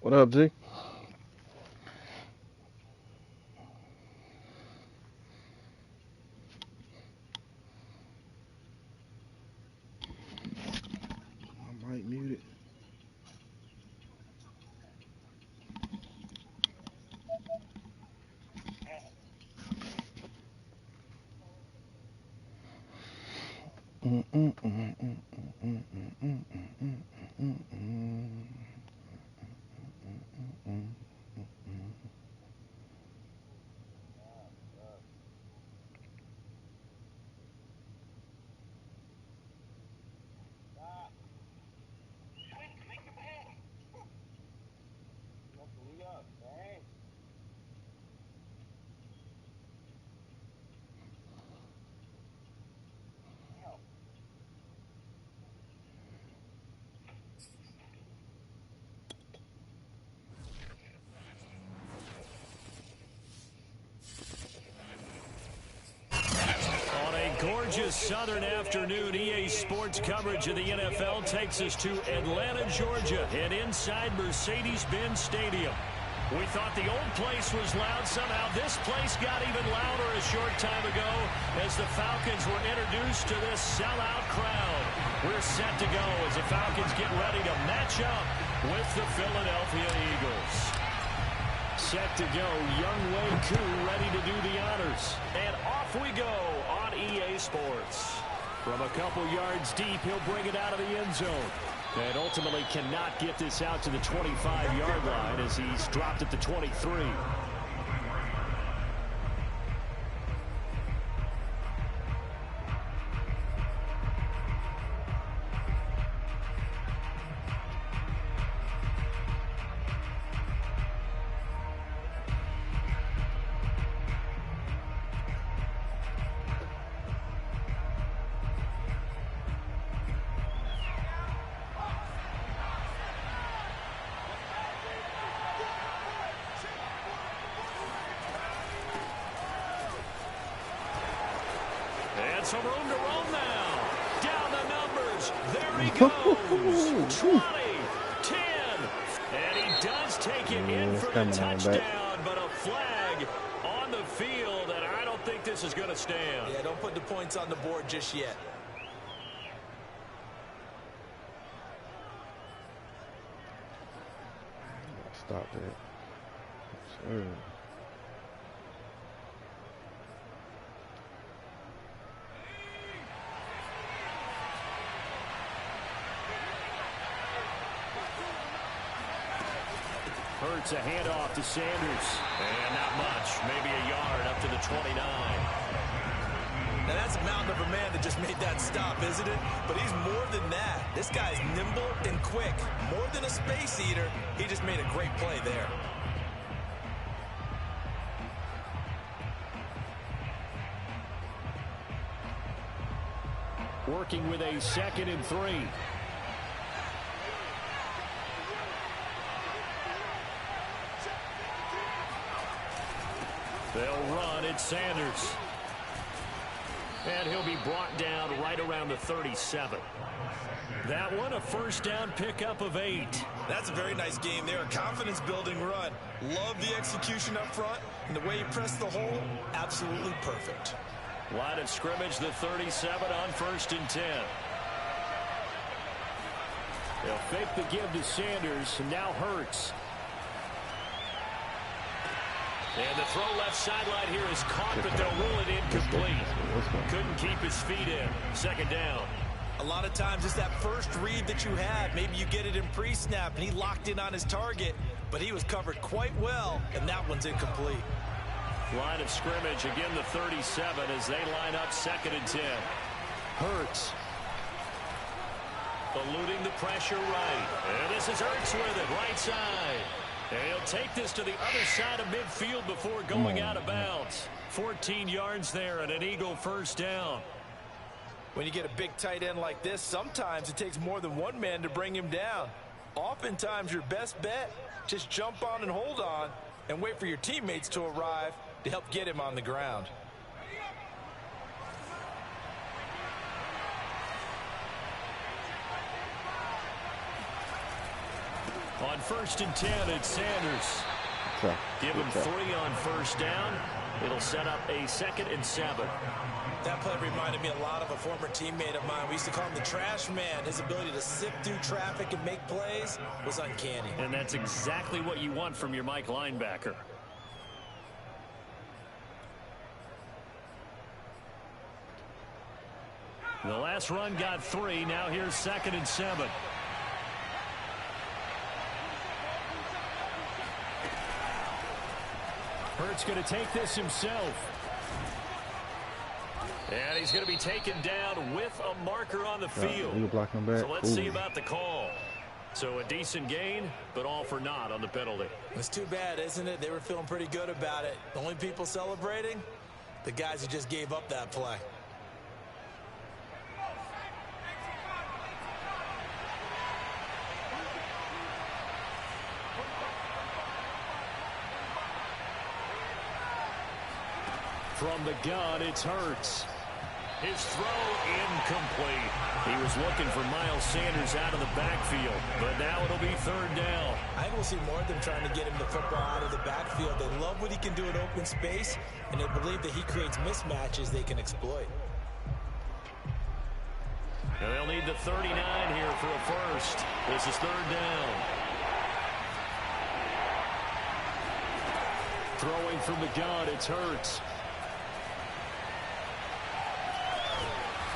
What up, G? I might mute it. On a gorgeous southern afternoon, EA Sports coverage of the NFL takes us to Atlanta, Georgia, and inside Mercedes-Benz Stadium. We thought the old place was loud. Somehow this place got even louder a short time ago as the Falcons were introduced to this sellout crowd. We're set to go as the Falcons get ready to match up with the Philadelphia Eagles. Set to go, Younghoe Koo ready to do the honors. And off we go on EA Sports. From a couple yards deep, he'll bring it out of the end zone. And ultimately cannot get this out to the 25-yard line as he's dropped at the 23. And some room to roam now. Down the numbers. There he goes. 20, 10. And he does take it in for the touchdown. But a flag on the field, and I don't think this is going to stand. Yeah, don't put the points on the board just yet. Stop that. Sure. Hurts a handoff to Sanders. And not much. Maybe a yard up to the 29. Now that's a mountain of a man that just made that stop, isn't it? But he's more than that. This guy's nimble and quick. More than a space eater. He just made a great play there. Working with a 2nd and 3. They'll run. It's Sanders. And he'll be brought down right around the 37. That one, a first down pickup of 8. That's a very nice game there. A confidence-building run. Love the execution up front. And the way he pressed the hole, absolutely perfect. Line of scrimmage, the 37 on 1st and 10. They'll fake the give to Sanders. And now Hurts. And the throw left sideline here is caught, but they'll rule it incomplete. Couldn't keep his feet in. 2nd down. A lot of times it's that first read that you have. Maybe you get it in pre-snap, and he locked in on his target, but he was covered quite well, and that one's incomplete. Line of scrimmage, again the 37 as they line up 2nd and 10. Hurts. Eluding the pressure right. And this is Hurts with it, right side. And he'll take this to the other side of midfield before going out of bounds. 14 yards there and an Eagle first down. When you get a big tight end like this, sometimes it takes more than one man to bring him down. Oftentimes your best bet, just jump on and hold on and wait for your teammates to arrive to help get him on the ground. On 1st and 10, it's Sanders. Okay. Give him 3 on 1st down. It'll set up a 2nd and 7. That play reminded me a lot of a former teammate of mine. We used to call him the trash man. His ability to sift through traffic and make plays was uncanny. And that's exactly what you want from your Mike linebacker. The last run got 3. Now here's 2nd and 7. Hurts going to take this himself. And he's going to be taken down with a marker on the field. So let's see about the call. So a decent gain, but all for naught on the penalty. It's too bad, isn't it? They were feeling pretty good about it. The only people celebrating, the guys who just gave up that play. From the gun, it's Hurts. His throw incomplete. He was looking for Miles Sanders out of the backfield, but now it'll be 3rd down. I think we'll see more of them trying to get him the football out of the backfield. They love what he can do in open space, and they believe that he creates mismatches they can exploit. And they'll need the 39 here for a 1st. This is 3rd down. Throwing from the gun, it's Hurts.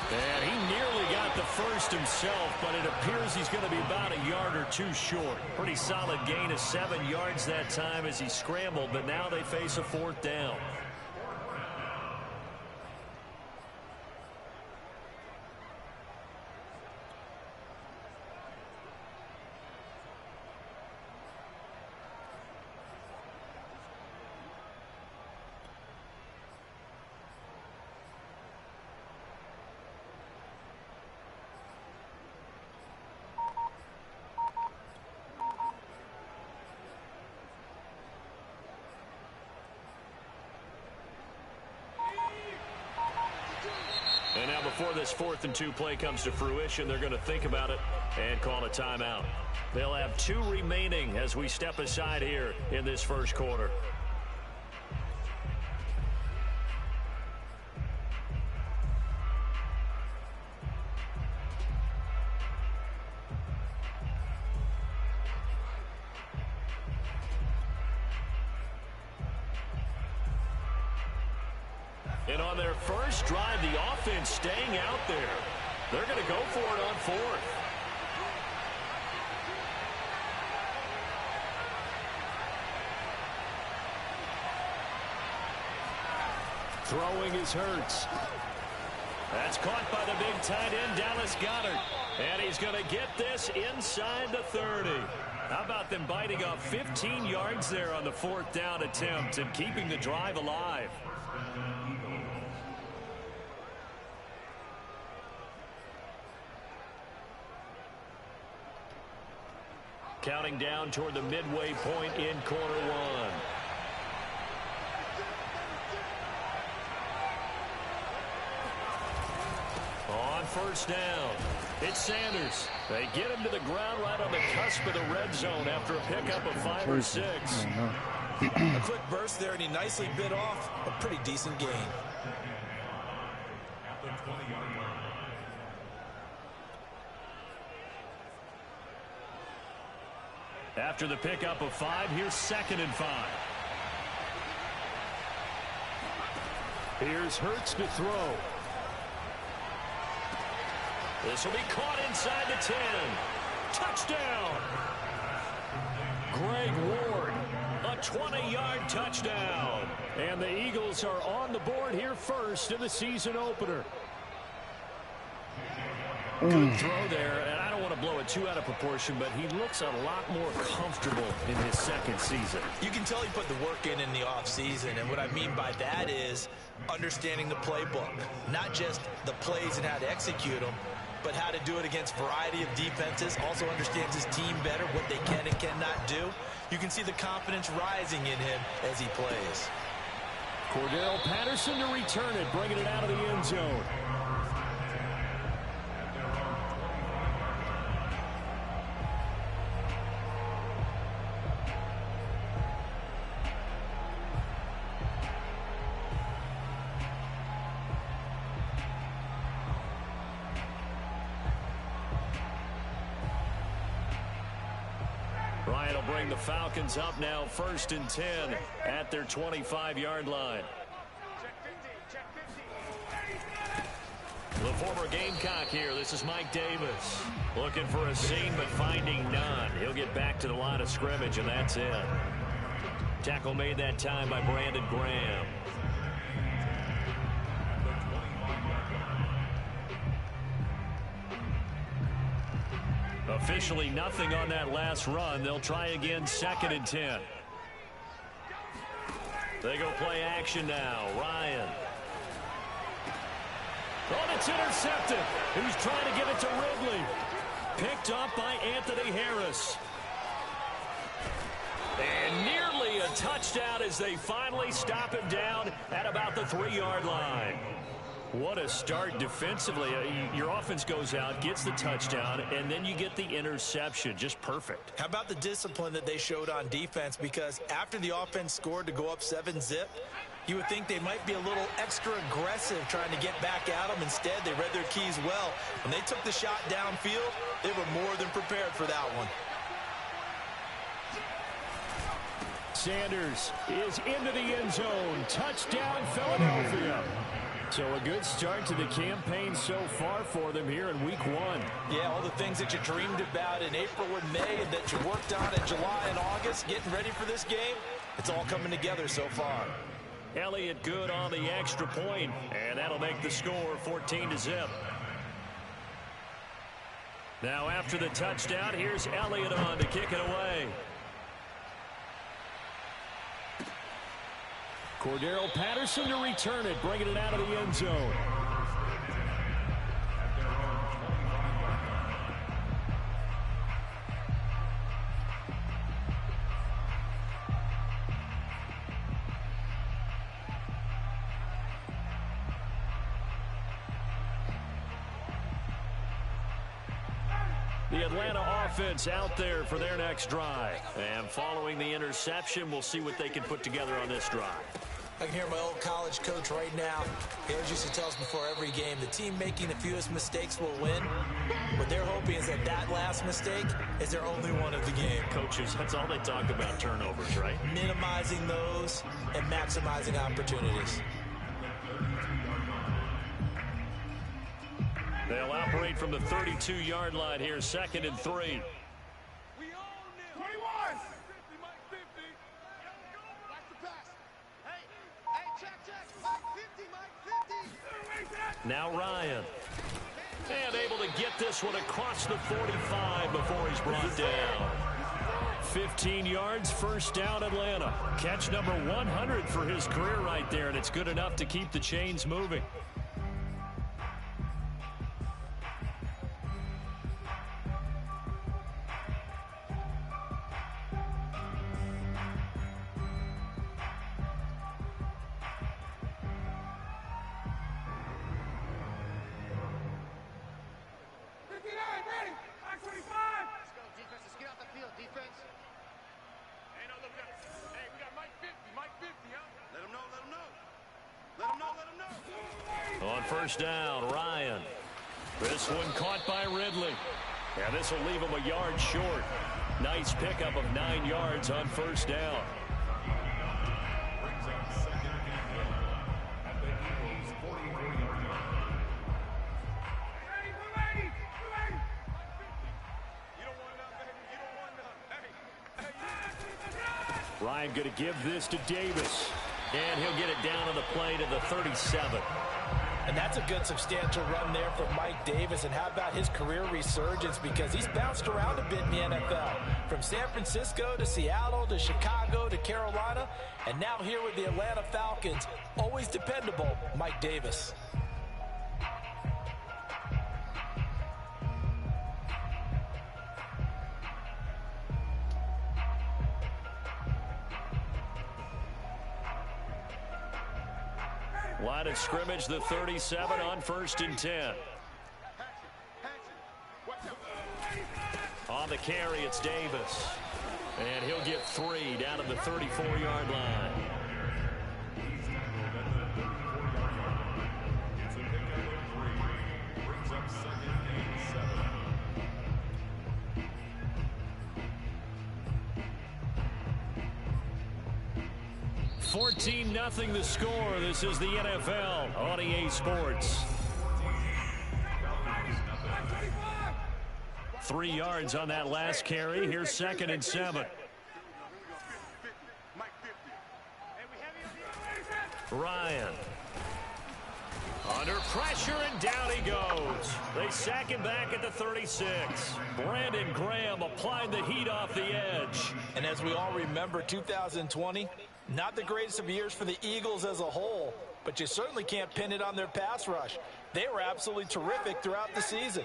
And he nearly got the 1st himself, but it appears he's going to be about a yard or 2 short. Pretty solid gain of 7 yards that time as he scrambled, but now they face a 4th down. And now before this 4th and 2 play comes to fruition, they're going to think about it and call a timeout. They'll have 2 remaining as we step aside here in this 1st quarter. And on their first drive, the offense staying out there. They're going to go for it on 4th. Throwing is Hurts. That's caught by the big tight end, Dallas Goedert. And he's going to get this inside the 30. How about them biting off 15 yards there on the 4th down attempt and keeping the drive alive? Counting down toward the midway point in quarter 1. On 1st down, it's Sanders. They get him to the ground right on the cusp of the red zone after a pickup of 5 or 6. A quick burst there, and he nicely bit off a pretty decent gain. After the pickup of 5, here's 2nd and 5. Here's Hurts to throw. This will be caught inside the 10. Touchdown! Greg Ward, a 20-yard touchdown. And the Eagles are on the board here first in the season opener. Good throw there, and I don't want to blow it too out of proportion, but he looks a lot more comfortable in his 2nd season. You can tell he put the work in the offseason, and what I mean by that is understanding the playbook. Not just the plays and how to execute them, but how to do it against a variety of defenses. Also understands his team better, what they can and cannot do. You can see the confidence rising in him as he plays. Cordell Patterson to return it, bringing it out of the end zone. Ryan will bring the Falcons up now 1st and 10 at their 25-yard line. The former Gamecock here. This is Mike Davis. Looking for a seam, but finding none. He'll get back to the line of scrimmage, and that's it. Tackle made that time by Brandon Graham. Officially nothing on that last run. They'll try again 2nd and 10. They go play action now. Ryan. Oh, it's intercepted. He's trying to get it to Ridley. Picked up by Anthony Harris. And nearly a touchdown as they finally stop him down at about the 3-yard line. What a start defensively. Your offense goes out, gets the touchdown, and then you get the interception. Just perfect. How about the discipline that they showed on defense? Because after the offense scored to go up 7-zip, you would think they might be a little extra aggressive trying to get back at them. Instead, they read their keys well. When they took the shot downfield, they were more than prepared for that one. Sanders is into the end zone. Touchdown, Philadelphia. So a good start to the campaign so far for them here in week 1. Yeah, all the things that you dreamed about in April and May and that you worked on in July and August, getting ready for this game, it's all coming together so far. Elliott good on the extra point, and that'll make the score 14-zip. Now after the touchdown, here's Elliott on to kick it away. Cordero Patterson to return it, bringing it out of the end zone. The Atlanta offense out there for their next drive. And following the interception, we'll see what they can put together on this drive. I can hear my old college coach right now. He always used to tell us before every game, the team making the fewest mistakes will win. What they're hoping is that that last mistake is their only one of the game. Coaches, that's all they talk about, turnovers, right? Minimizing those and maximizing opportunities. They'll operate from the 32-yard line here, 2nd and 3. Now Ryan. And able to get this one across the 45 before he's brought down. 15 yards, 1st down Atlanta. Catch number 100 for his career right there, and it's good enough to keep the chains moving. On 1st down, Ryan. This one caught by Ridley. And this will leave him a yard short. Nice pickup of 9 yards on 1st down. Ryan going to give this to Davis. And he'll get it down on the play to the 37. And that's a good substantial run there from Mike Davis. And how about his career resurgence? Because he's bounced around a bit in the NFL. From San Francisco to Seattle to Chicago to Carolina. And now here with the Atlanta Falcons. Always dependable, Mike Davis. Line of scrimmage, the 37 on 1st and 10. On the carry, it's Davis. And he'll get 3 down to the 34-yard line. 14-0 the score. This is the NFL on EA Sports. 3 yards on that last carry. Here's 2nd and 7. Ryan. Under pressure, and down he goes. They sack him back at the 36. Brandon Graham applied the heat off the edge. And as we all remember, 2020, not the greatest of years for the Eagles as a whole, but you certainly can't pin it on their pass rush. They were absolutely terrific throughout the season.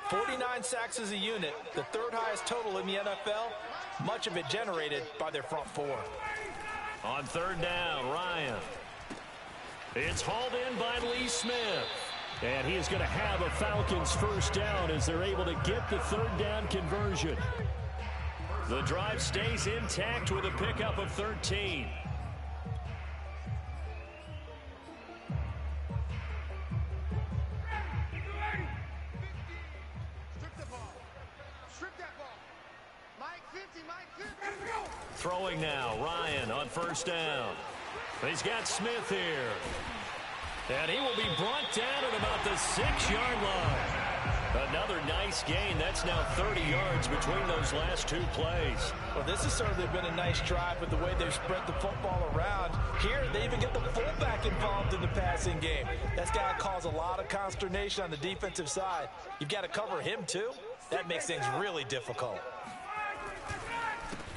49 sacks as a unit, the 3rd highest total in the NFL, much of it generated by their front 4. On 3rd down, Ryan. It's hauled in by Lee Smith. And he is going to have a Falcons 1st down as they're able to get the 3rd down conversion. The drive stays intact with a pickup of 13. Throwing now, Ryan on 1st down. He's got Smith here. And he will be brought down at about the 6-yard line. Another nice gain. That's now 30 yards between those last 2 plays. Well, this has certainly been a nice drive with the way they've spread the football around. Here, they even get the fullback involved in the passing game. That's got to cause a lot of consternation on the defensive side. You've got to cover him, too. That makes things really difficult.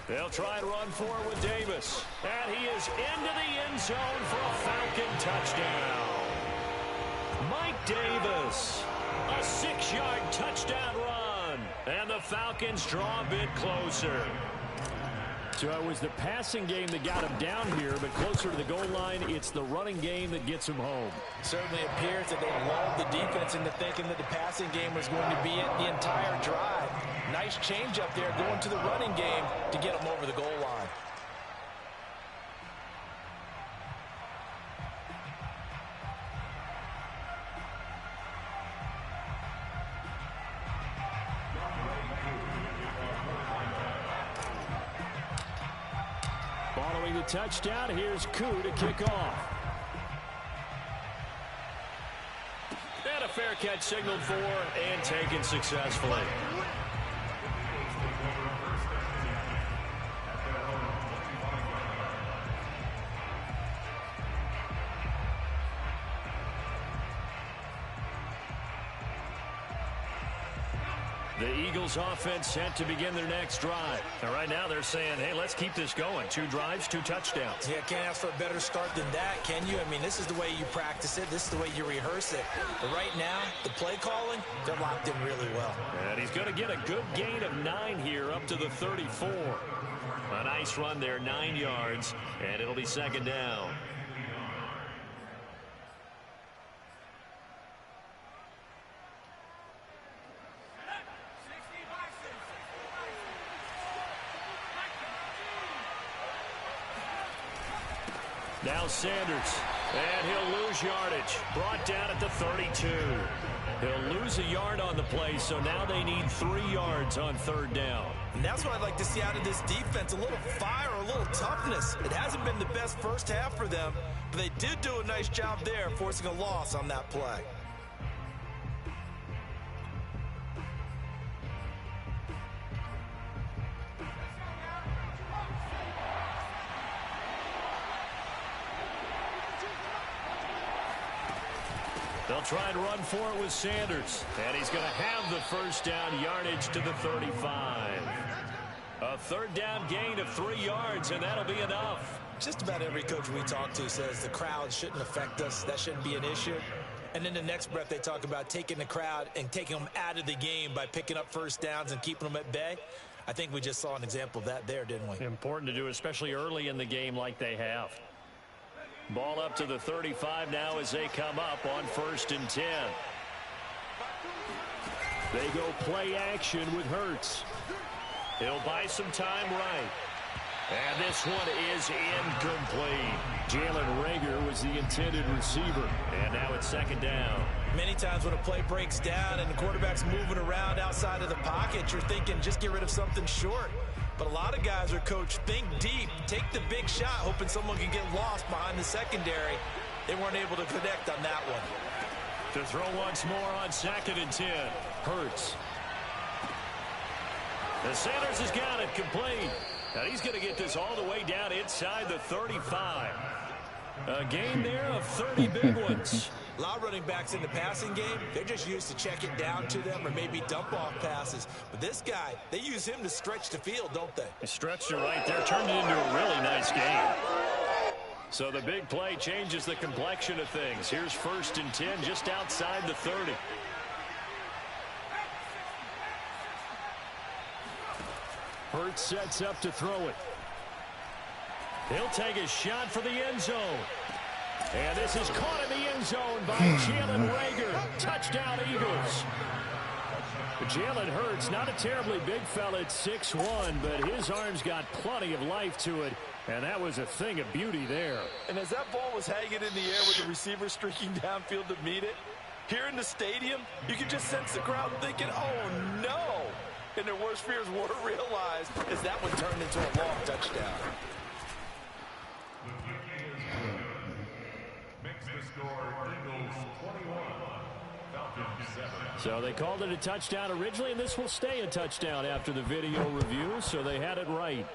They'll try and run for it with Davis. And he is into the end zone for a Falcon touchdown. Mike Davis, a 6-yard touchdown run. And the Falcons draw a bit closer. So it was the passing game that got him down here, but closer to the goal line, it's the running game that gets him home. It certainly appears that they lulled the defense into thinking that the passing game was going to be it the entire drive. Nice change up there going to the running game to get them over the goal line. Following the touchdown, here's Koo to kick off. And a fair catch signaled for and taken successfully. The Eagles offense set to begin their next drive. And right now they're saying, hey, let's keep this going. 2 drives, 2 touchdowns. Yeah, can't ask for a better start than that, can you? I mean, this is the way you practice it. This is the way you rehearse it. But right now, the play calling, they're locked in really well. And he's going to get a good gain of 9 here up to the 34. A nice run there, 9 yards, and it'll be 2nd down. Now Sanders, and he'll lose yardage. Brought down at the 32. He'll lose a yard on the play, so now they need 3 yards on 3rd down. And that's what I'd like to see out of this defense, a little fire, a little toughness. It hasn't been the best first half for them, but they did do a nice job there, forcing a loss on that play. They'll try and run for it with Sanders. And he's going to have the 1st down, yardage to the 35. A 3rd down gain of 3 yards, and that'll be enough. Just about every coach we talk to says the crowd shouldn't affect us. That shouldn't be an issue. And in the next breath, they talk about taking the crowd and taking them out of the game by picking up 1st downs and keeping them at bay. I think we just saw an example of that there, didn't we? Important to do, especially early in the game like they have. Ball up to the 35 now as they come up on 1st and 10. They go play action with Hurts. He'll buy some time right. And this one is incomplete. Jalen Reagor was the intended receiver. And now it's 2nd down. Many times when a play breaks down and the quarterback's moving around outside of the pocket, you're thinking just get rid of something short. But a lot of guys are coached, think deep, take the big shot, hoping someone can get lost behind the secondary. They weren't able to connect on that one. To throw once more on 2nd and 10. Hurts. And Sanders has got it complete. And he's going to get this all the way down inside the 35. A game there of 30 big ones. A lot of running backs in the passing game, they're just used to check it down to them or maybe dump off passes. But this guy, they use him to stretch the field, don't they? He stretched it right there, turned it into a really nice game. So the big play changes the complexion of things. Here's 1st and 10 just outside the 30. Hurts sets up to throw it. He'll take a shot for the end zone. And this is caught in the end zone by Jalen Reagor. Touchdown, Eagles. Jalen Hurts, not a terribly big fella at 6'1", but his arms got plenty of life to it. And that was a thing of beauty there. And as that ball was hanging in the air with the receiver streaking downfield to meet it, here in the stadium, you could just sense the crowd thinking, oh, no. And their worst fears were realized as that one turned into a long touchdown. So they called it a touchdown originally, and this will stay a touchdown after the video review, so they had it right.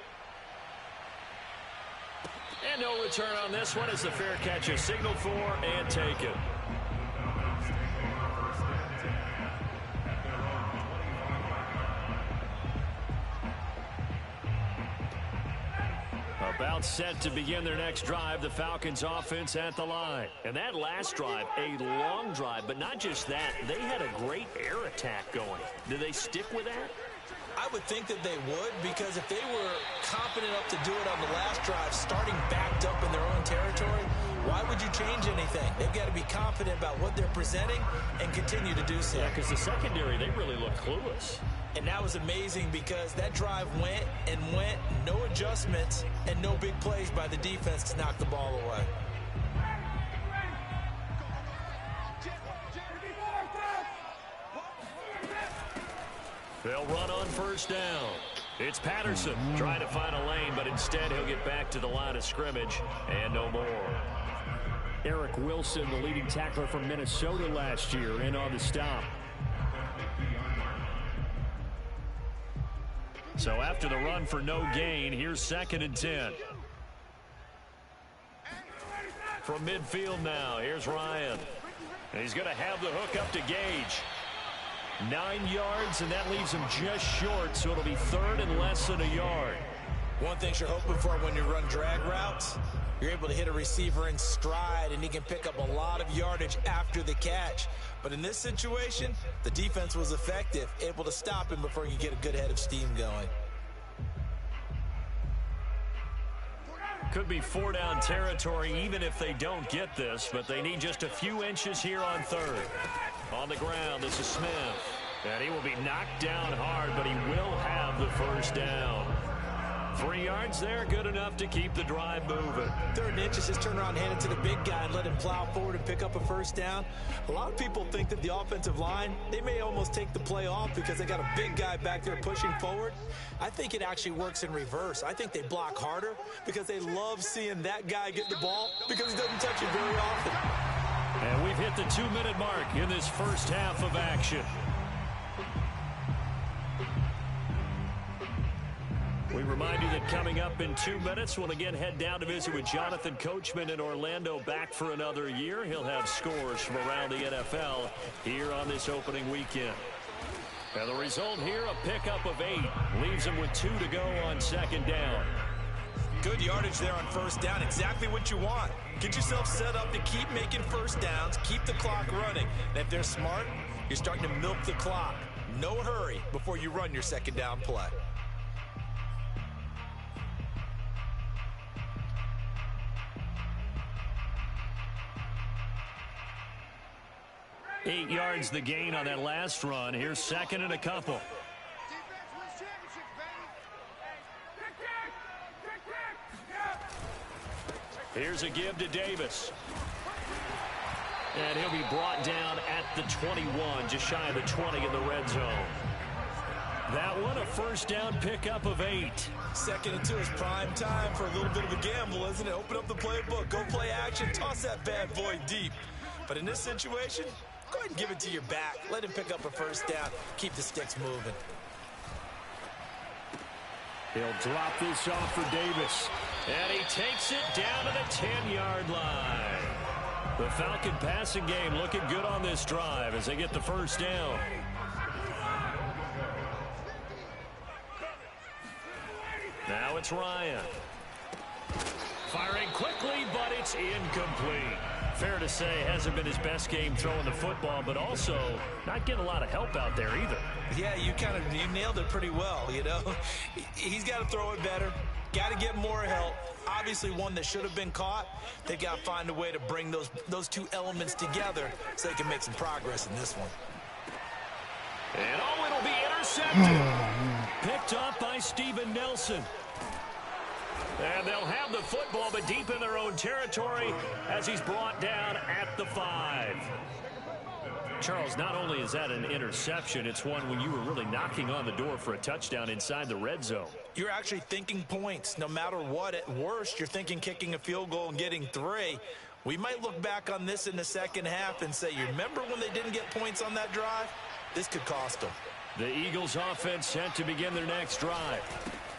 And no return on this one as the fair catch is signaled for and taken. About set to begin their next drive, the Falcons offense at the line. And that last drive, a long drive, but not just that, they had a great air attack going. Do they stick with that? I would think that they would, because if they were confident enough to do it on the last drive, starting backed up in their own territory, why would you change anything? They've got to be confident about what they're presenting and continue to do so. Yeah, because the secondary, they really look clueless. And that was amazing because that drive went and went, no adjustments, and no big plays by the defense to knock the ball away. They'll run on 1st down. It's Patterson trying to find a lane, but instead he'll get back to the line of scrimmage and no more. Eric Wilson, the leading tackler from Minnesota last year, in on the stop. So after the run for no gain, here's 2nd and 10. From midfield now, here's Ryan. And he's going to have the hook up to Gage. 9 yards, and that leaves him just short, so it'll be 3rd and less than a yard. One thing you're hoping for when you run drag routes, you're able to hit a receiver in stride, and he can pick up a lot of yardage after the catch. But in this situation, the defense was effective, able to stop him before he could get a good head of steam going. Could be 4-down territory even if they don't get this, but they need just a few inches here on 3rd. On the ground, this is Smith. And he will be knocked down hard, but he will have the 1st down. 3 yards there, good enough to keep the drive moving. 3rd and inches, just turn around, hand it to the big guy and let him plow forward and pick up a 1st down. A lot of people think that the offensive line, they may almost take the play off because they got a big guy back there pushing forward. I think it actually works in reverse. I think they block harder because they love seeing that guy get the ball because he doesn't touch it very often. And we've hit the 2-minute mark in this first half of action. We remind you that coming up in 2 minutes, we'll again head down to visit with Jonathan Coachman in Orlando, back for another year. He'll have scores from around the NFL here on this opening weekend. And the result here, a pickup of 8. Leaves him with 2 to go on 2nd down. Good yardage there on 1st down. Exactly what you want. Get yourself set up to keep making 1st downs, keep the clock running. And if they're smart, you're starting to milk the clock. No hurry before you run your 2nd down play. Eight yards the gain on that last run. Here's 2nd and a couple. Here's a give to Davis. And he'll be brought down at the 21, just shy of the 20 in the red zone. That one, a first down pickup of 8. 2nd and 2 is prime time for a little bit of a gamble, isn't it? Open up the playbook, go play action, toss that bad boy deep. But in this situation, go ahead and give it to your back. Let him pick up a first down. Keep the sticks moving. He'll drop this off for Davis. And he takes it down to the 10-yard line. The Falcon passing game looking good on this drive as they get the first down. Now it's Ryan. Firing quickly, but it's incomplete. Fair to say, hasn't been his best game throwing the football, but also not getting a lot of help out there either. Yeah, you nailed it pretty well, you know. He's got to throw it better. Got to get more help. Obviously one that should have been caught. They've got to find a way to bring those two elements together so they can make some progress in this one. And it'll be intercepted. Picked up by Steven Nelson. And they'll have the football, but deep in their own territory as he's brought down at the 5. Charles, not only is that an interception, it's one when you were really knocking on the door for a touchdown inside the red zone. You're actually thinking points. No matter what, at worst, you're thinking kicking a field goal and getting 3. We might look back on this in the second half and say, you remember when they didn't get points on that drive? This could cost them. The Eagles offense set to begin their next drive.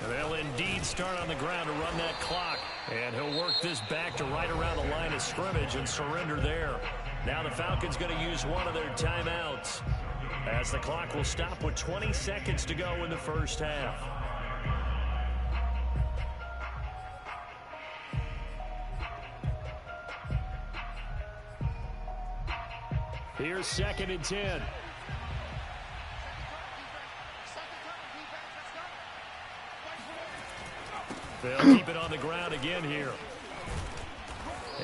And they'll indeed start on the ground to run that clock. And he'll work this back to right around the line of scrimmage and surrender there. Now the Falcons going to use one of their timeouts as the clock will stop with 20 seconds to go in the first half. Here's 2nd and 10. They'll keep it on the ground again here.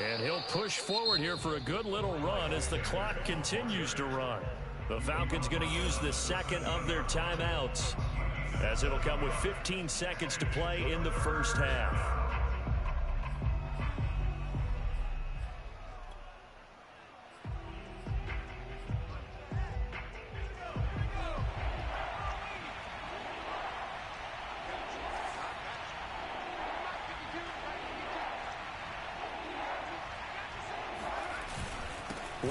And he'll push forward here for a good little run as the clock continues to run. The Falcons going to use the second of their timeouts as it'll come with 15 seconds to play in the first half.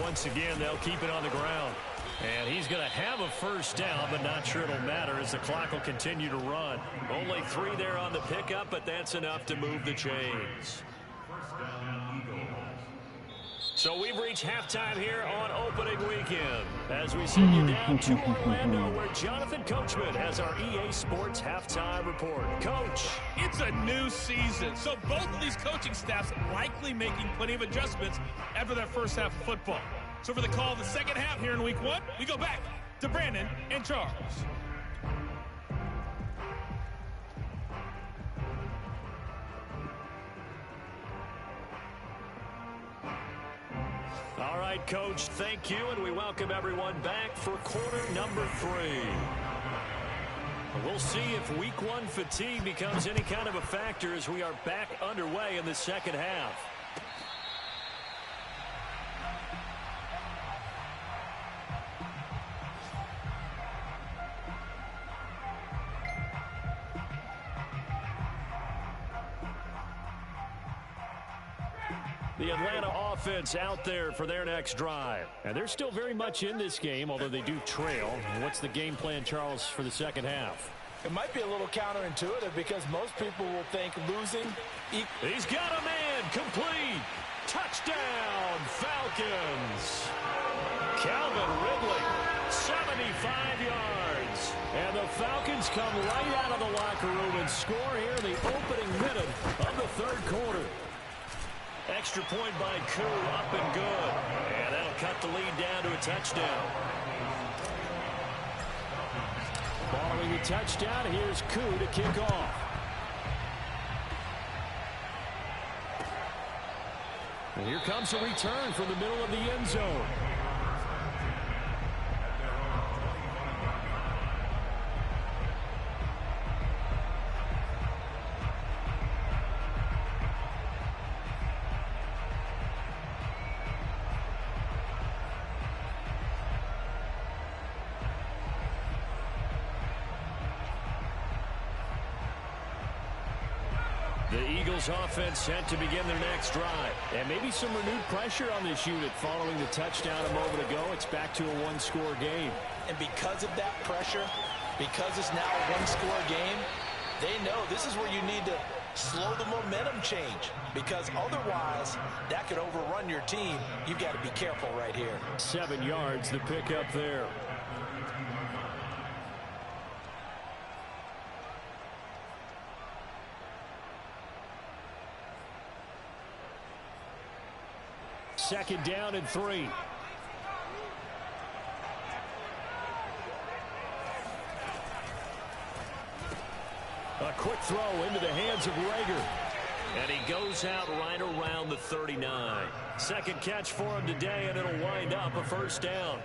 Once again, they'll keep it on the ground. And he's going to have a first down, but not sure it'll matter as the clock will continue to run. Only 3 there on the pickup, but that's enough to move the chains. So we've reached halftime here on opening weekend as we send you down to Orlando where Jonathan Coachman has our EA Sports halftime report. Coach. It's a new season, so both of these coaching staffs likely making plenty of adjustments after their first half of football. So for the call of the second half here in week 1, we go back to Brandon and Charles. All right, Coach, thank you, and we welcome everyone back for quarter number 3. We'll see if week 1 fatigue becomes any kind of a factor as we are back underway in the second half. The Atlanta offense out there for their next drive. And they're still very much in this game, although they do trail. What's the game plan, Charles, for the second half? It might be a little counterintuitive because most people will think losing. He's got a man, complete. Touchdown, Falcons. Calvin Ridley, 75 yards. And the Falcons come right out of the locker room and score here in the opening minute of the third quarter. Extra point by Koo, up and good. And that'll cut the lead down to a touchdown. Following the touchdown, here's Koo to kick off. And here comes a return from the middle of the end zone. The Eagles offense set to begin their next drive. And maybe some renewed pressure on this unit following the touchdown a moment ago. It's back to a one-score game. And because of that pressure, because it's now a one-score game, they know this is where you need to slow the momentum change, because otherwise that could overrun your team. You've got to be careful right here. 7 yards, the pickup there. Second down and 3. A quick throw into the hands of Reagor. And he goes out right around the 39. Second catch for him today, and it'll wind up a first down.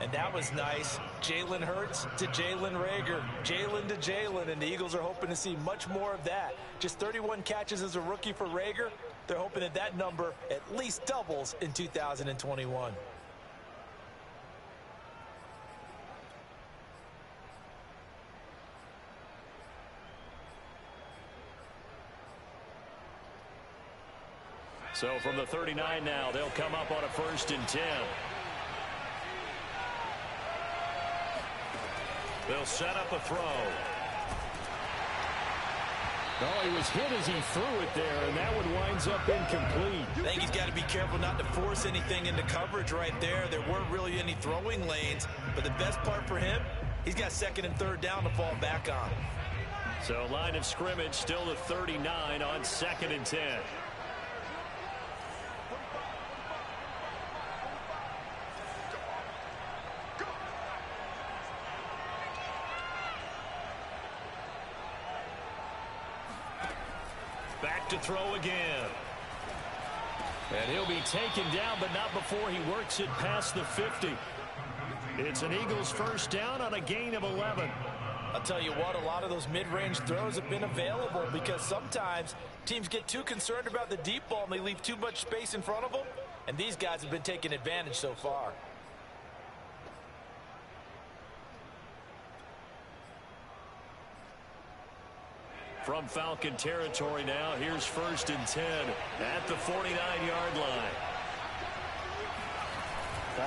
And that was nice. Jalen Hurts to Jalen Reagor. Jalen to Jalen, and the Eagles are hoping to see much more of that. Just 31 catches as a rookie for Reagor. They're hoping that that number at least doubles in 2021. So from the 39 now, they'll come up on a 1st and 10. They'll set up a throw. Oh, he was hit as he threw it there, and that one winds up incomplete. I think he's got to be careful not to force anything into coverage right there. There weren't really any throwing lanes, but the best part for him, he's got 2nd and 3rd down to fall back on. So line of scrimmage still the 39 on 2nd and 10. Back to throw again. And he'll be taken down, but not before he works it past the 50. It's an Eagles 1st down on a gain of 11. I'll tell you what, a lot of those mid-range throws have been available because sometimes teams get too concerned about the deep ball and they leave too much space in front of them. And these guys have been taking advantage so far. From Falcon territory now, here's 1st and 10 at the 49-yard line.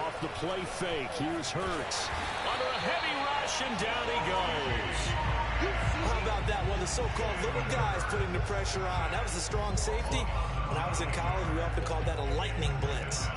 Off the play fake, here's Hurts. Under a heavy rush, and down he goes. How about that one? The so-called little guys putting the pressure on. That was a strong safety. When I was in college, we often called that a lightning blitz.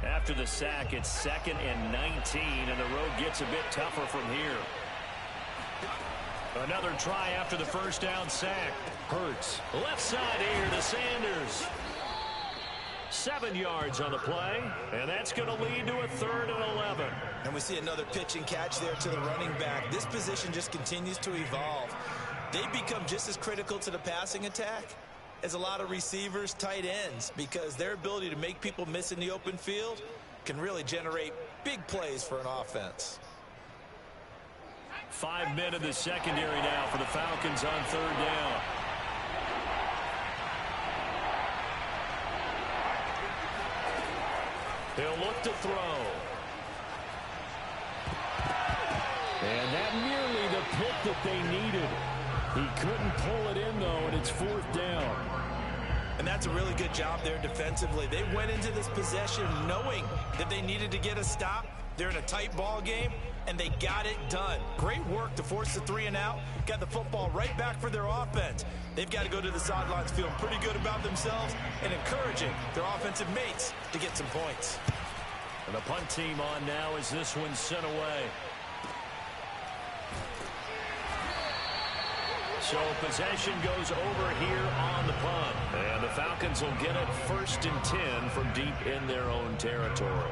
After the sack, it's 2nd and 19, and the road gets a bit tougher from here. Another try after the 1st down sack. Hurts, left side here to Sanders. 7 yards on the play, and that's going to lead to a 3rd and 11. And we see another pitch and catch there to the running back. This position just continues to evolve. They become just as critical to the passing attack as a lot of receivers, tight ends, because their ability to make people miss in the open field can really generate big plays for an offense. 5 men in the secondary now for the Falcons on 3rd down. He'll look to throw. And that nearly the pick that they needed. He couldn't pull it in, though, and it's 4th down. And that's a really good job there defensively. They went into this possession knowing that they needed to get a stop. They're in a tight ball game, and they got it done. Great work to force the 3 and out. Got the football right back for their offense. They've got to go to the sidelines feeling pretty good about themselves and encouraging their offensive mates to get some points. And the punt team on now as this one's sent away. So possession goes over here on the punt. And the Falcons will get it 1st and 10 from deep in their own territory.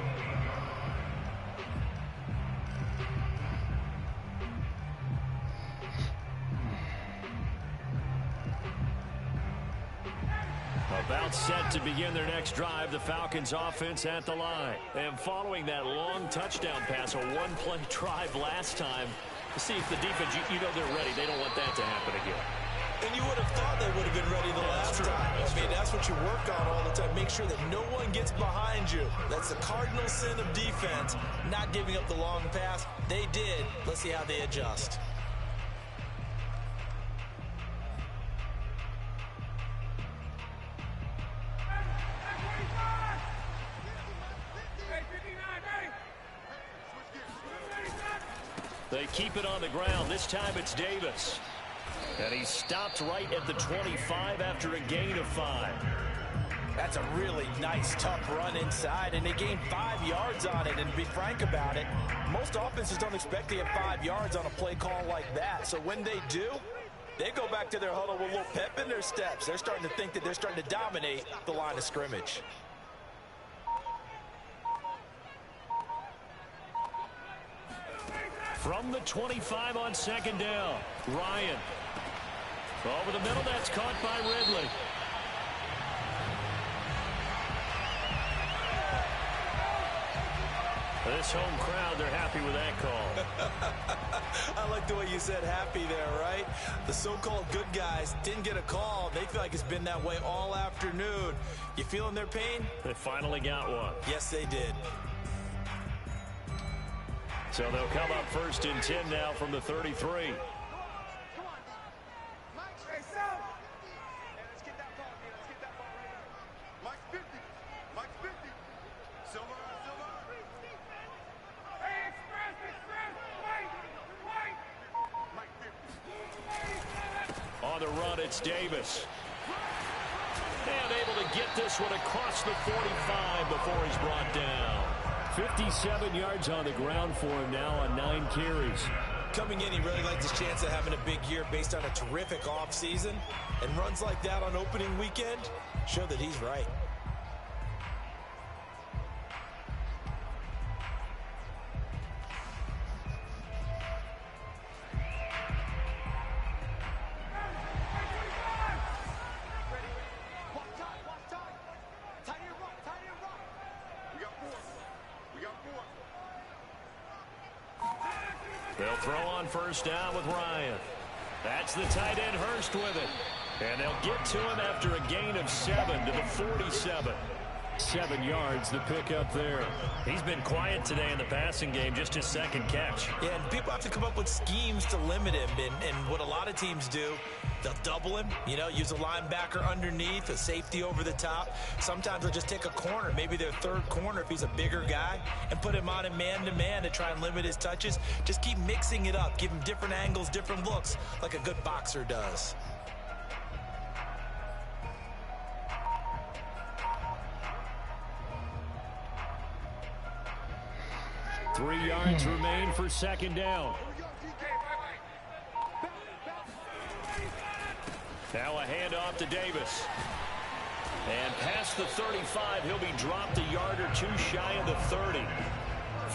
A About set to begin their next drive, the Falcons offense at the line. And following that long touchdown pass, a one-play drive last time, to see if the defense, you know they're ready. They don't want that to happen again. And you would have thought they would have been ready the last time. That's what you work on all the time. Make sure that no one gets behind you. That's the cardinal sin of defense, not giving up the long pass. They did. Let's see how they adjust. They keep it on the ground. This time it's Davis. And he stopped right at the 25 after a gain of 5. That's a really nice, tough run inside, and they gained 5 yards on it. And to be frank about it, most offenses don't expect to get 5 yards on a play call like that. So when they do, they go back to their huddle with a little pep in their steps. They're starting to think that they're starting to dominate the line of scrimmage. From the 25 on second down, Ryan. Over the middle, that's caught by Ridley. This home crowd, they're happy with that call. I like the way you said happy there, right? The so-called good guys didn't get a call. They feel like it's been that way all afternoon. You feeling their pain? They finally got one. Yes, they did. So they'll come up 1st and 10 now from the 33. On the run, it's Davis. And able to get this one across the 45 before he's brought down. 57 yards on the ground for him now on 9 carries. Coming in, he really likes his chance of having a big year based on a terrific offseason. And runs like that on opening weekend show that he's right. They'll throw on 1st down with Ryan. That's the tight end Hurst with it. And they'll get to him after a gain of 7 to the 47. 7 yards the pick up there. He's been quiet today in the passing game, just his 2nd catch. Yeah, and people have to come up with schemes to limit him. And what a lot of teams do, they'll double him, use a linebacker underneath, a safety over the top. Sometimes they'll just take a corner, maybe their 3rd corner if he's a bigger guy, and put him on a man-to-man to try and limit his touches. Just keep mixing it up, give him different angles, different looks, like a good boxer does. Three yards remain for 2nd down. Now a handoff to Davis. And past the 35, he'll be dropped a yard or 2 shy of the 30.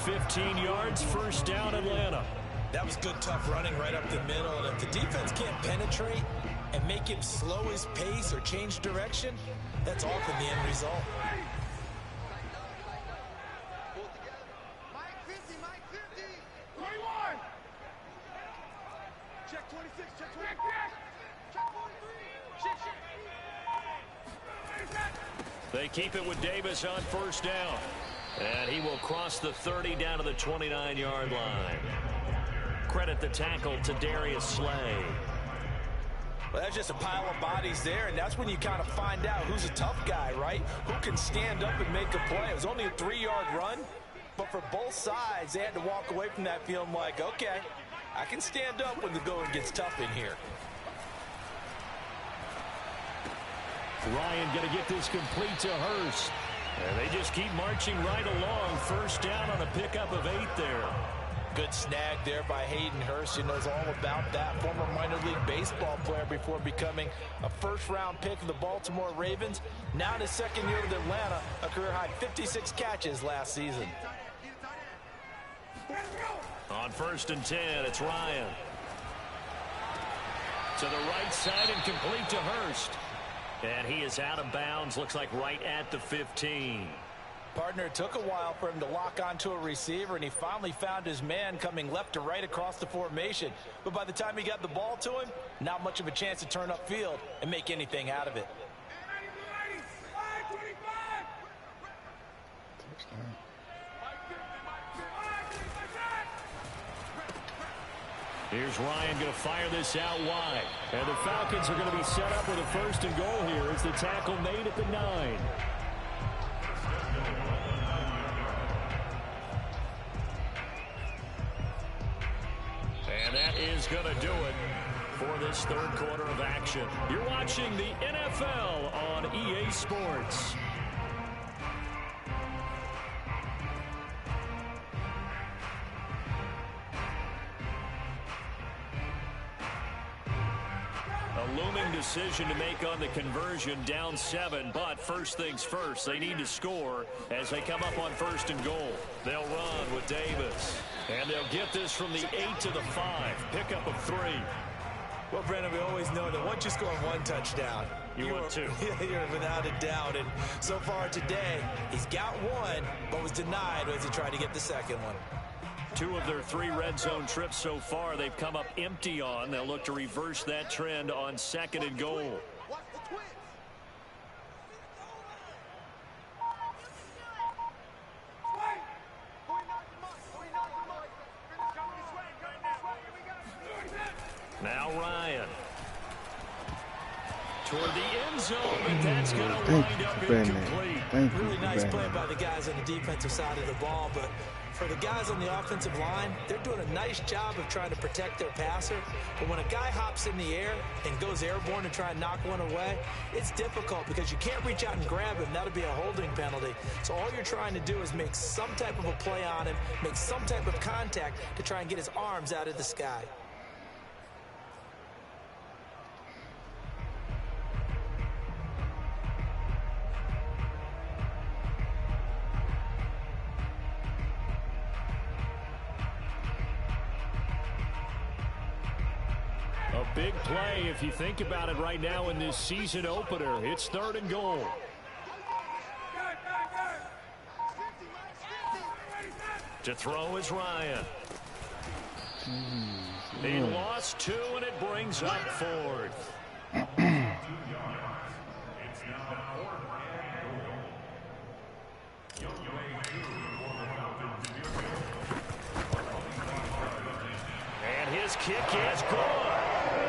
15 yards, 1st down, Atlanta. That was good, tough running right up the middle. And if the defense can't penetrate and make him slow his pace or change direction, that's often the end result. They keep it with Davis on 1st down. And he will cross the 30 down to the 29-yard line. Credit the tackle to Darius Slay. Well, that's just a pile of bodies there, and that's when you kind of find out who's a tough guy, right? Who can stand up and make a play. It was only a 3-yard run, but for both sides, they had to walk away from that feeling like, okay, I can stand up when the going gets tough in here. Ryan going to get this complete to Hurst. And they just keep marching right along. 1st down on a pickup of 8 there. Good snag there by Hayden Hurst. He knows all about that. Former minor league baseball player before becoming a 1st-round pick of the Baltimore Ravens. Now in his 2nd year with Atlanta, a career-high 56 catches last season. On 1st and 10, it's Ryan. To the right side and complete to Hurst. And he is out of bounds, looks like right at the 15. Partner, it took a while for him to lock onto a receiver, and he finally found his man coming left to right across the formation. But by the time he got the ball to him, not much of a chance to turn upfield and make anything out of it. Here's Ryan going to fire this out wide. And the Falcons are going to be set up with a 1st and goal here as the tackle made at the 9. And that is going to do it for this 3rd quarter of action. You're watching the NFL on EA Sports. Looming decision to make on the conversion, down 7, but first things first, they need to score as they come up on 1st and goal. They'll run with Davis, and they'll get this from the 8 to the 5, pickup of 3. Well, Brandon, we always know that once you score 1 touchdown, you want 2. You're without a doubt, and so far today, he's got 1, but was denied as he tried to get the 2nd one. 2 of their 3 red zone trips so far they've come up empty on. They'll look to reverse that trend on 2nd and goal. Now Ryan. Toward the end zone, but that's going to wind up incomplete. Really nice play by the guys on the defensive side of the ball, but for the guys on the offensive line, they're doing a nice job of trying to protect their passer. But when a guy hops in the air and goes airborne to try and knock one away, it's difficult because you can't reach out and grab him. That'll be a holding penalty. So all you're trying to do is make some type of a play on him, make some type of contact to try and get his arms out of the sky. A big play if you think about it right now in this season opener. It's 3rd and goal. To throw is Ryan. He lost 2 and it brings up 4th. And his kick is good.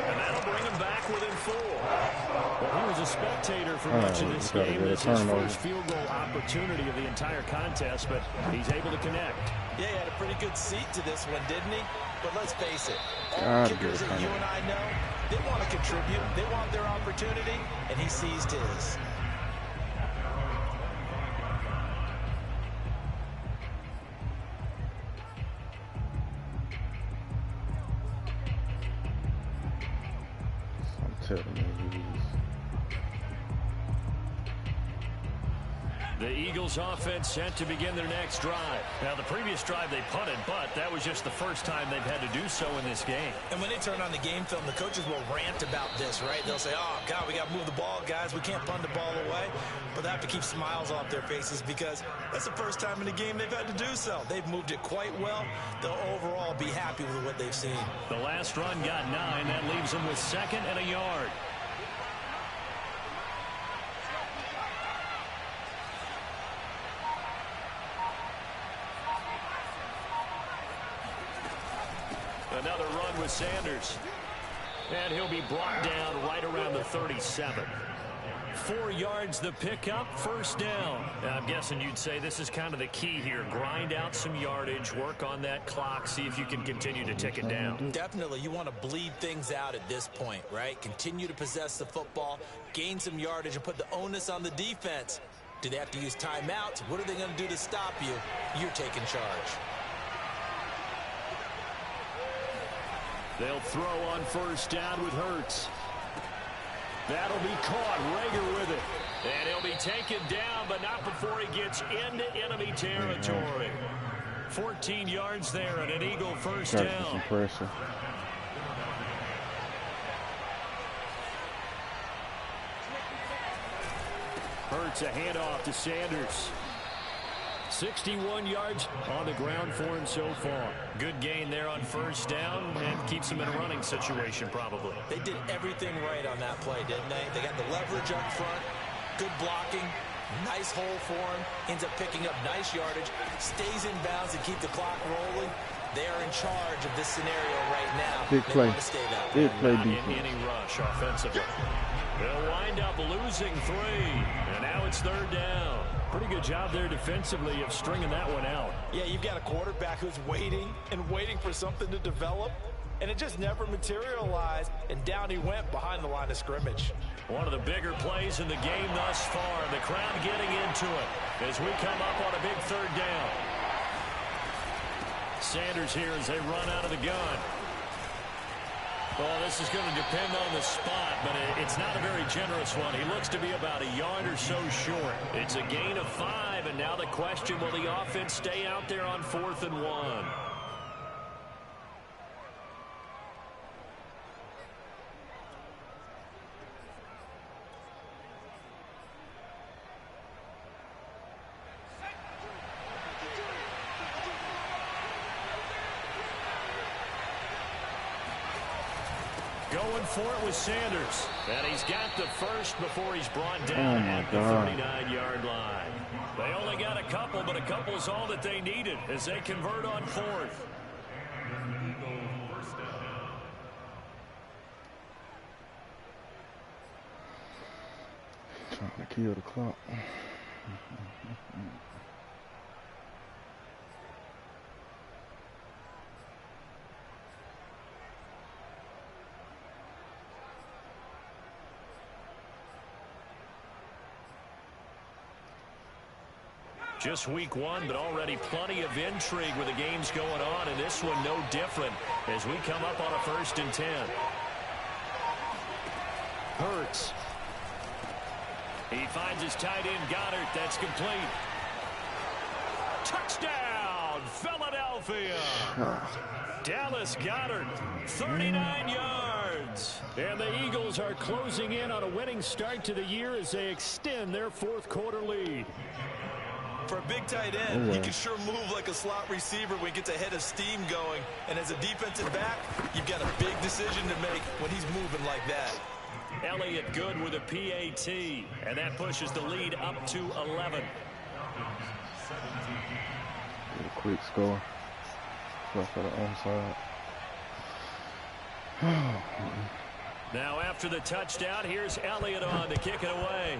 And that'll bring him back within 4. Well, he was a spectator for much of this game. This is his first field goal opportunity of the entire contest, but he's able to connect. Yeah, he had a pretty good seat to this one, didn't he? But let's face it, all kickers that you and I know, they want to contribute. They want their opportunity, and he seized his. The Eagles offense set to begin their next drive. Now, the previous drive they punted, but that was just the first time they've had to do so in this game. And when they turn on the game film, the coaches will rant about this, right? They'll say, oh, God, we got to move the ball, guys. We can't punt the ball away. But they have to keep smiles off their faces because that's the first time in the game they've had to do so. They've moved it quite well. They'll overall be happy with what they've seen. The last run got 9. That leaves them with 2nd and a yard. Another run with Sanders. And he'll be brought down right around the 37. 4 yards the pickup, 1st down. Now, I'm guessing you'd say this is kind of the key here. Grind out some yardage, work on that clock, see if you can continue to tick it down. Definitely, you want to bleed things out at this point, right? Continue to possess the football, gain some yardage, and put the onus on the defense. Do they have to use timeouts? What are they going to do to stop you? You're taking charge. They'll throw on 1st down with Hurts. That'll be caught. Rager with it. And he'll be taken down, but not before he gets into enemy territory. 14 yards there and an Eagle 1st down. Hurts, a handoff to Sanders. 61 yards on the ground for him so far. Good gain there on first down and keeps him in a running situation probably. They did everything right on that play, didn't they? They got the leverage up front, good blocking, nice hole for him, ends up picking up nice yardage, stays in bounds and keep the clock rolling. They are in charge of this scenario right now. Big play. Want to stay that Big play Not defense. in any rush offensively. They'll wind up losing 3, and now it's third down. Pretty good job there defensively of stringing that one out. Yeah, you've got a quarterback who's waiting and waiting for something to develop, and it just never materialized, and down he went behind the line of scrimmage. One of the bigger plays in the game thus far. The crowd getting into it as we come up on a big third down. Sanders here as they run out of the gun. Well, this is going to depend on the spot, but it's not a very generous one. He looks to be about a yard or so short. It's a gain of 5, and now the question, will the offense stay out there on 4th and 1? Going for it with Sanders. And he's got the first before he's brought down at the 39-yard line. They only got a couple, but a couple's all that they needed as they convert on 4th. Trying to kill the clock. Just week 1, but already plenty of intrigue with the games going on, and this one no different as we come up on a 1st and 10. Hurts. He finds his tight end, Goddard. That's complete. Touchdown, Philadelphia. Dallas Goedert, 39 yards. And the Eagles are closing in on a winning start to the year as they extend their 4th quarter lead. For a big tight end, he can sure move like a slot receiver when he gets a head of steam going. And as a defensive back, you've got a big decision to make when he's moving like that. Elliott good with a PAT, and that pushes the lead up to 11. Get a quick score. Go for the onside. Now after the touchdown, here's Elliott on to kick it away.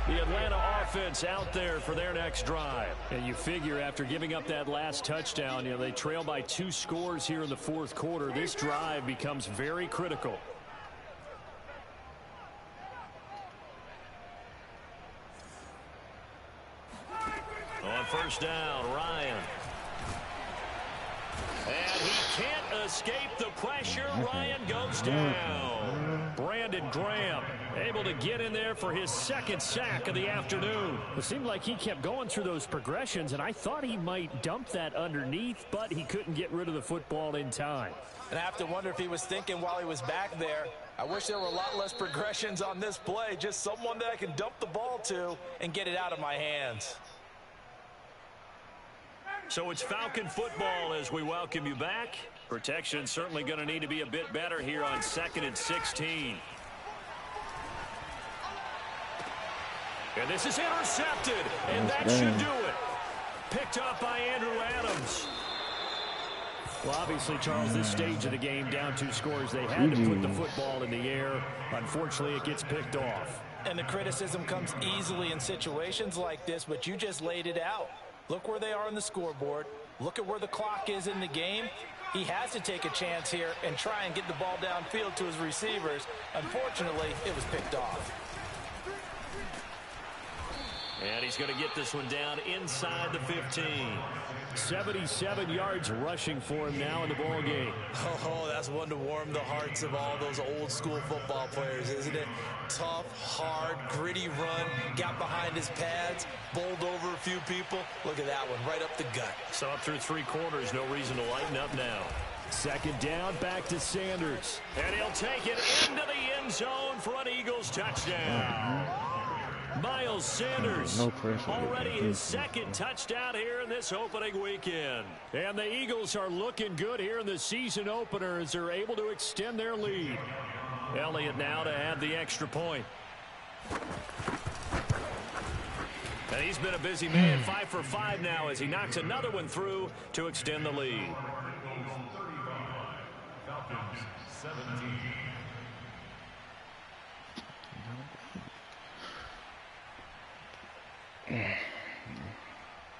The Atlanta offense out there for their next drive. And you figure after giving up that last touchdown, they trail by 2 scores here in the 4th quarter. This drive becomes very critical. On first down, Ryan. And he can't escape the pressure. Ryan goes down. Brandon Graham able to get in there for his 2nd sack of the afternoon. It seemed like he kept going through those progressions, and I thought he might dump that underneath, but he couldn't get rid of the football in time. And I have to wonder if he was thinking while he was back there, I wish there were a lot less progressions on this play, just someone that I can dump the ball to and get it out of my hands. So it's Falcon football as we welcome you back. Protection certainly going to need to be a bit better here on 2nd and 16. And this is intercepted, and that should do it. Picked up by Andrew Adams. Well, obviously, Charles, this stage of the game, down 2 scores, they had to put the football in the air. Unfortunately, it gets picked off. And the criticism comes easily in situations like this, but you just laid it out. Look where they are on the scoreboard. Look at where the clock is in the game. He has to take a chance here and try and get the ball downfield to his receivers. Unfortunately, it was picked off. And he's going to get this one down inside the 15. 77 yards rushing for him now in the ball game. Oh, that's one to warm the hearts of all those old school football players, isn't it? Tough, hard, gritty run, got behind his pads, bowled over a few people. Look at that one, right up the gut. So up through 3 quarters, no reason to lighten up now. Second down, back to Sanders. And he'll take it into the end zone for an Eagles touchdown. Miles Sanders, already his second touchdown here in this opening weekend. And the Eagles are looking good here in the season opener as they're able to extend their lead. Elliott now to add the extra point. And he's been a busy man, 5 for 5 now as he knocks another one through to extend the lead.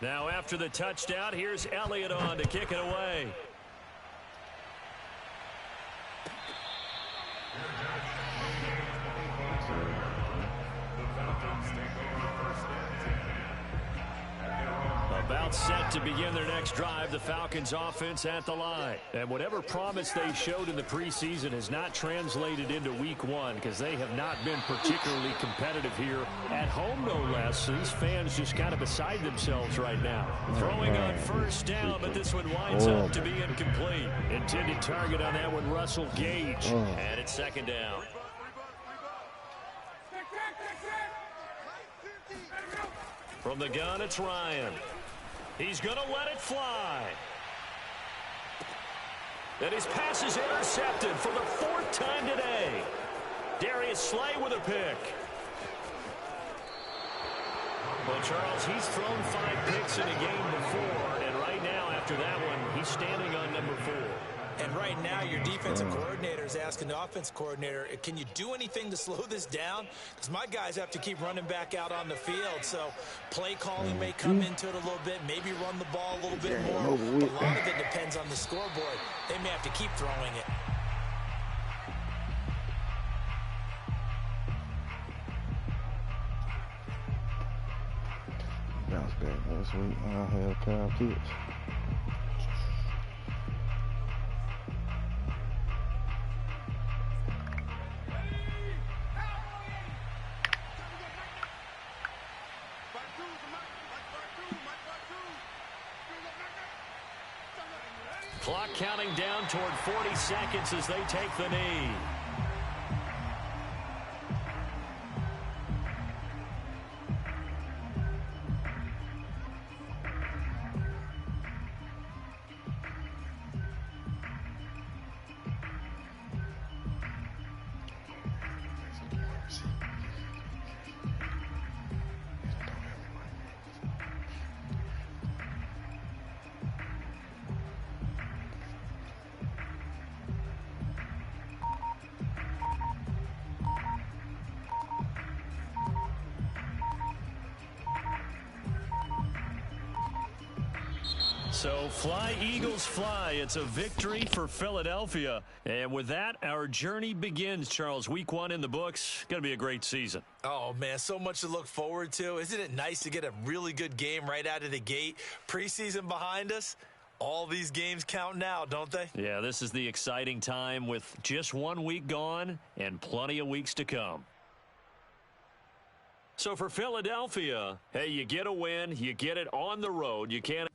Now after the touchdown, here's Elliott on to kick it away. About set to begin their next drive, the Falcons offense at the line. And whatever promise they showed in the preseason has not translated into week 1 because they have not been particularly competitive here at home, no less. So these fans just kind of beside themselves right now. Throwing on first down, but this one winds up to be incomplete. Intended target on that one, Russell Gage. And it's second down. From the gun, it's Ryan. He's going to let it fly. And his pass is intercepted for the 4th time today. Darius Slay with a pick. Well, Charles, he's thrown 5 picks in a game before, and right now, after that one, he's standing on number 4. And right now, your defensive coordinator is asking the offensive coordinator, can you do anything to slow this down? Because my guys have to keep running back out on the field. So play calling may come into it a little bit, maybe run the ball a little bit more. But a lot of it depends on the scoreboard. They may have to keep throwing it. Bounce back last week. I had Kyle Pitts. Clock counting down toward 40 seconds as they take the knee. So fly, Eagles, fly. It's a victory for Philadelphia. And with that, our journey begins, Charles. Week 1 in the books. Going to be a great season. Oh, man, so much to look forward to. Isn't it nice to get a really good game right out of the gate? Preseason behind us. All these games count now, don't they? Yeah, this is the exciting time with just 1 week gone and plenty of weeks to come. So for Philadelphia, hey, you get a win, you get it on the road. You can't